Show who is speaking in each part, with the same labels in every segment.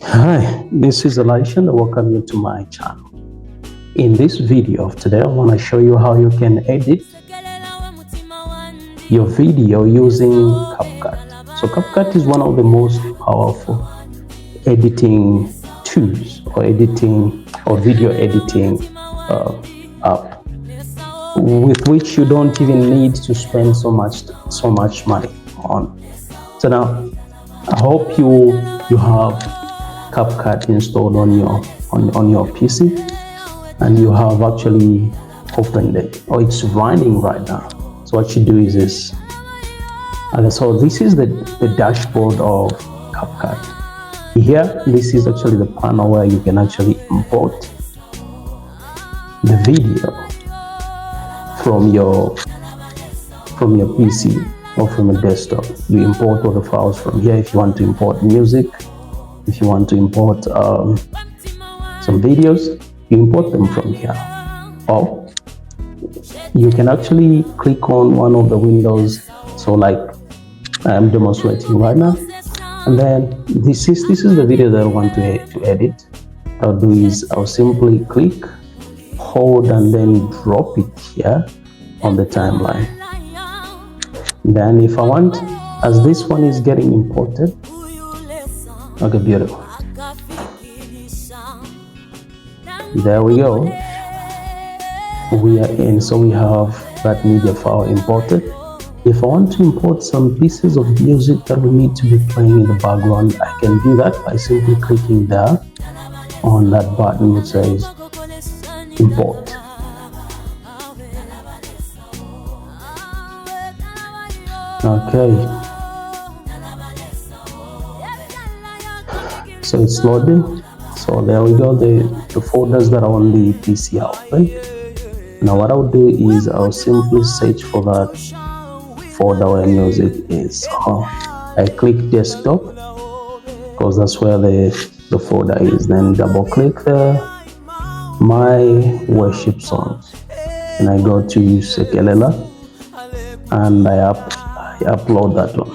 Speaker 1: Hi, this is Elisha and welcome you to my channel. In this video of today, I want to show you how you can edit your video using Capcut. So Capcut is one of the most powerful editing tools or video editing app with which you don't even need to spend so much money on. So now I hope you have Capcut installed on your PC and you have actually opened it, or it's running right now. So what you do is this. Okay, so this is the dashboard of Capcut. Here, this is actually the panel where you can actually import the video from your PC or from a desktop. You import all the files from here. If you want to import music, if you want to import some videos, you import them from here. Or you can actually click on one of the windows. So like I'm demonstrating right now, and then this is the video that I want to edit. What I'll do is I'll simply click, hold, and then drop it here on the timeline. Then if I want, as this one is getting imported, okay, beautiful. There we go. We are in, so we have that media file imported. If I want to import some pieces of music that we need to be playing in the background, I can do that by simply clicking there on that button which says import. Okay. So it's loading. So there we go, the folders that are on the PC are open. Now what I'll do is I'll simply search for that folder where music is. So I click desktop because that's where the folder is. Then double click there, my worship songs, and I go to Sekelela and I upload that one.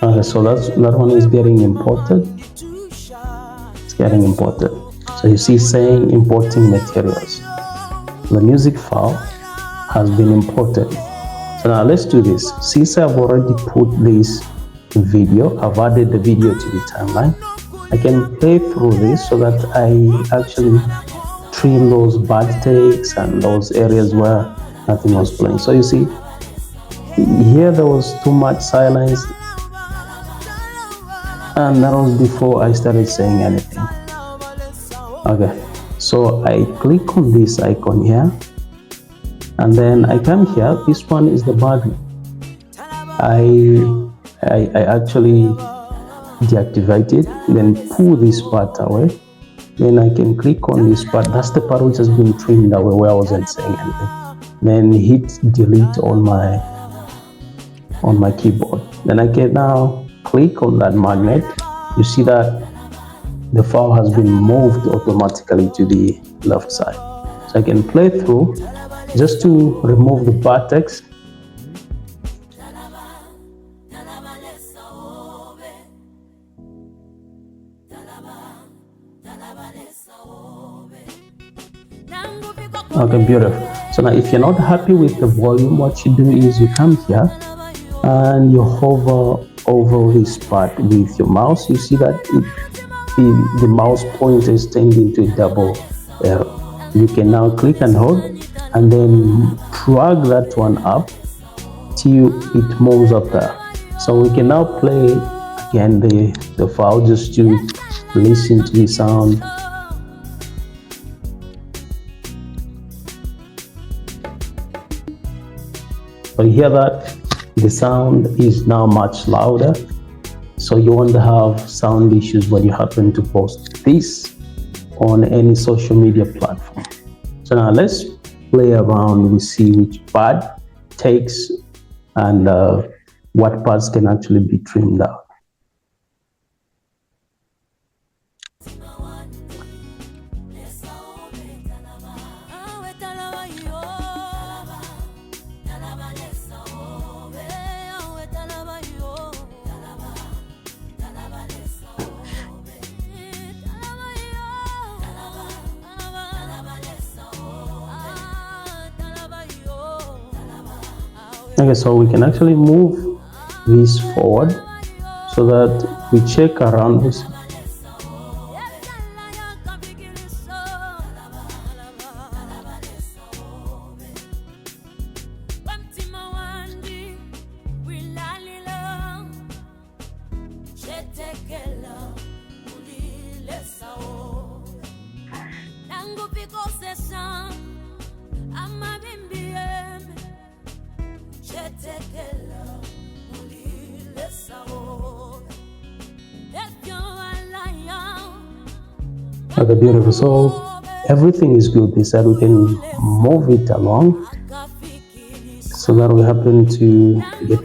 Speaker 1: Okay, so that one is getting imported. It's getting imported. So you see saying importing materials. The music file has been imported. So now let's do this. Since I've already put this video, I've added the video to the timeline, I can play through this so that I actually trim those bad takes and those areas where nothing was playing. So you see, here there was too much silence, and that was before I started saying anything. Okay, so I click on this icon here, and then I come here. This one is the bad one. I actually deactivate it, then pull this part away. Then I can click on this part. That's the part which has been trimmed away where I wasn't saying anything. Then hit delete on my keyboard. Then I can now click on that magnet. You see that the file has been moved automatically to the left side. So I can play through just to remove the bad text. Okay, beautiful. So now if you're not happy with the volume, what you do is you come here and you hover over this part with your mouse. You see that the mouse pointer is turned into a double arrow. You can now click and hold and then drag that one up till it moves up there. So we can now play again the file just to listen to the sound. So you hear that the sound is now much louder, so you won't have sound issues when you happen to post this on any social media platform. So now let's play around. We see which part takes and what parts can actually be trimmed out. Okay, so we can actually move this forward so that we check around this. Okay, beautiful. So everything is good. They said we can move it along so that we happen to get.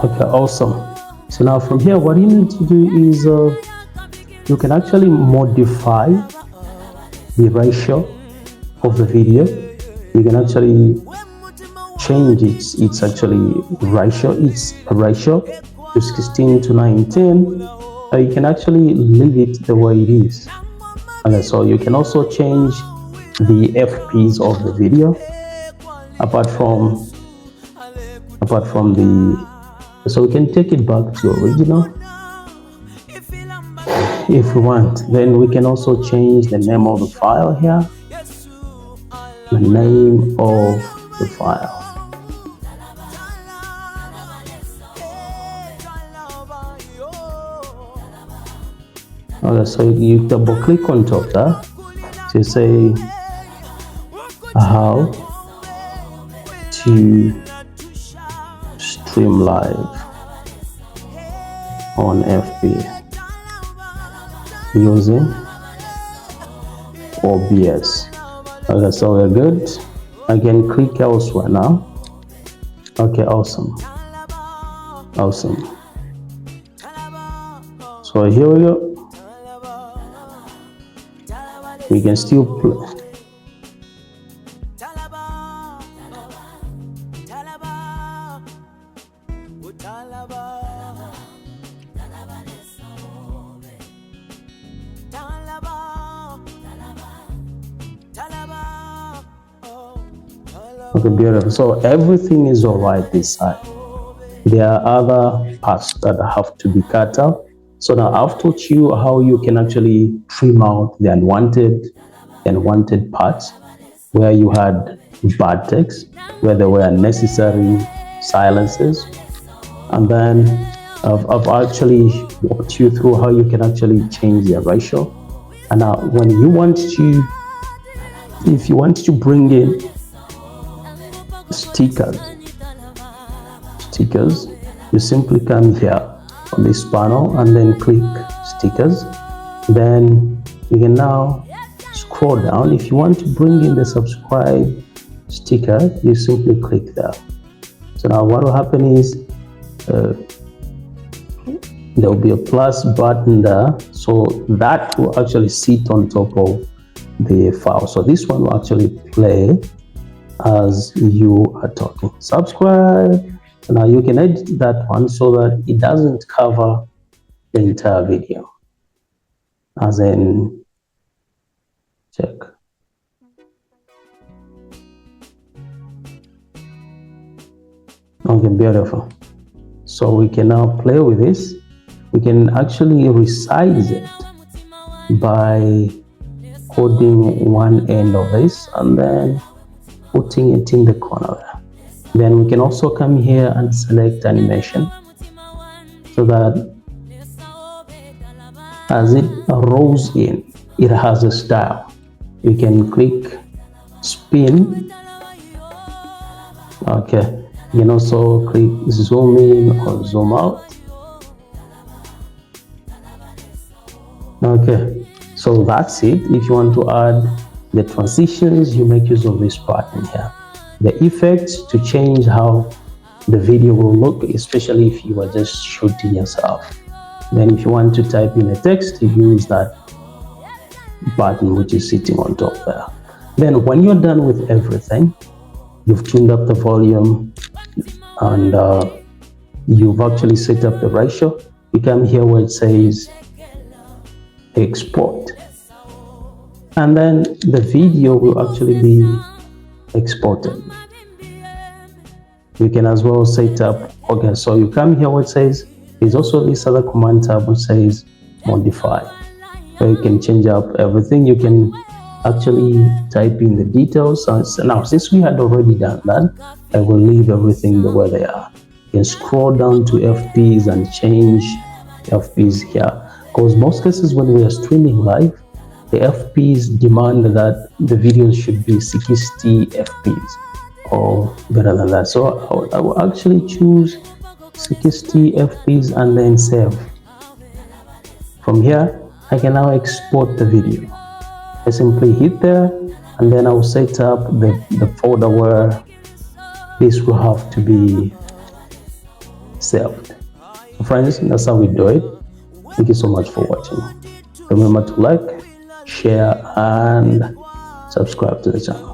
Speaker 1: Okay, awesome. So now from here, what you need to do is you can actually modify the ratio of the video. You can actually change its actually ratio. It's a ratio to 16 to 19. You can actually leave it the way it is. Okay, so you can also change the FPs of the video apart from the. So we can take it back to original if we want. Then we can also change the name of the file here. The name of the file. Okay, so you double click on top there to say how to stream live on FB using OBS. Okay, so we're good. I can click elsewhere now. Okay, awesome. So here we go. We can still play. Okay, beautiful. So everything is all right this side. There are other parts that have to be cut out. So now I've taught you how you can actually trim out the unwanted parts where you had bad text, where there were unnecessary silences. And then I've actually walked you through how you can actually change the ratio. And now when you want to, if you want to bring in stickers, you simply come here on this panel and then click stickers. Then you can now scroll down. If you want to bring in the subscribe sticker, you simply click that. So now what will happen is there will be a plus button there, so that will actually sit on top of the file. So this one will actually play as you are talking. Subscribe. So now you can edit that one so that it doesn't cover the entire video. As in, check. Okay, beautiful. So we can now play with this. We can actually resize it by holding one end of this and then putting it in the corner there. Then we can also come here and select animation so that as it rolls in, it has a style. You can click spin. Okay, you can also click zoom in or zoom out. Okay, so that's it. If you want to add the transitions, you make use of this button here. The effects to change how the video will look, especially if you are just shooting yourself. Then if you want to type in a text, you use that button which is sitting on top there. Then when you're done with everything, you've tuned up the volume and you've actually set up the ratio, you come here where it says export, and then the video will actually be exported. You can as well set up, okay, so you come here where it says, there's also this other command tab which says modify, so you can change up everything. You can actually type in the details. Now since we had already done that, I will leave everything the way they are. You can scroll down to FPs and change FPs here, because most cases when we are streaming live, the FPs demand that the videos should be 60 FPs or better than that. So I will actually choose 60 FPs and then save. From here, I can now export the video. I simply hit there, and then I'll set up the folder where this will have to be saved. So friends, that's how we do it. Thank you so much for watching. Remember to like, share, and subscribe to the channel.